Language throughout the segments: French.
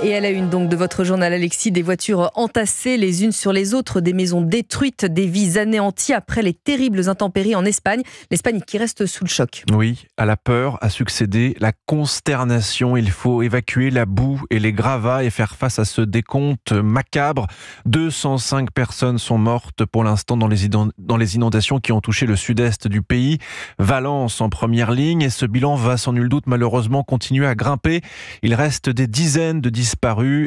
Et à la une donc de votre journal, Alexis, des voitures entassées les unes sur les autres, des maisons détruites, des vies anéanties après les terribles intempéries en Espagne. L'Espagne qui reste sous le choc. Oui, à la peur a succédé la consternation. Il faut évacuer la boue et les gravats et faire face à ce décompte macabre. 205 personnes sont mortes pour l'instant dans les inondations qui ont touché le sud-est du pays. Valence en première ligne et ce bilan va sans nul doute malheureusement continuer à grimper. Il reste des dizaines de disparus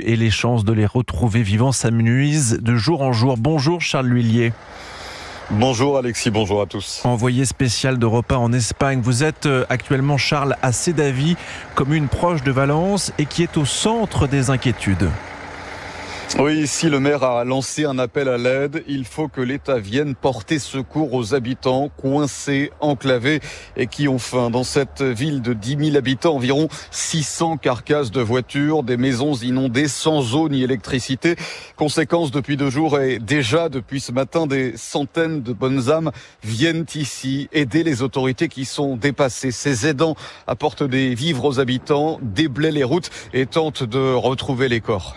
et les chances de les retrouver vivants s'amenuisent de jour en jour. Bonjour Charles L'Huillier. Bonjour Alexis, bonjour à tous. Envoyé spécial d'Europe 1 en Espagne, vous êtes actuellement Charles à Sédaví, commune proche de Valence et qui est au centre des inquiétudes. Oui, ici le maire a lancé un appel à l'aide. Il faut que l'État vienne porter secours aux habitants coincés, enclavés et qui ont faim. Dans cette ville de 10 000 habitants, environ 600 carcasses de voitures, des maisons inondées sans eau ni électricité. Conséquence depuis 2 jours et déjà depuis ce matin, des centaines de bonnes âmes viennent ici aider les autorités qui sont dépassées. Ces aidants apportent des vivres aux habitants, déblaient les routes et tentent de retrouver les corps.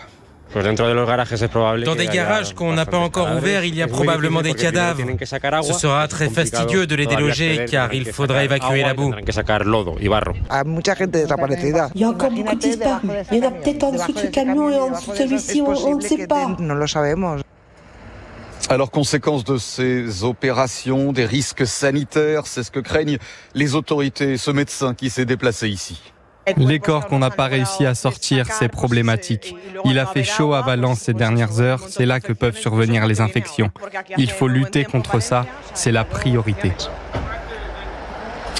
Dans des garages qu'on n'a pas encore ouverts, il y a probablement des cadavres. Ce sera très fastidieux de les déloger car il faudra évacuer la boue. Il y a encore beaucoup de disparus. Il y en a peut-être en dessous de ce camion et en dessous de celui-ci, on ne sait pas. Alors, conséquence de ces opérations, des risques sanitaires, c'est ce que craignent les autorités, ce médecin qui s'est déplacé ici. Les corps qu'on n'a pas réussi à sortir, c'est problématique. Il a fait chaud à Valence ces dernières heures, c'est là que peuvent survenir les infections. Il faut lutter contre ça, c'est la priorité.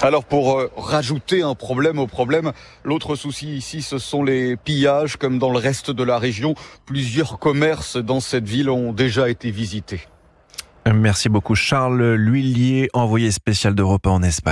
Alors pour rajouter un problème au problème, l'autre souci ici ce sont les pillages comme dans le reste de la région. Plusieurs commerces dans cette ville ont déjà été visités. Merci beaucoup Charles L'Huillier, envoyé spécial d'Europe 1 en Espagne.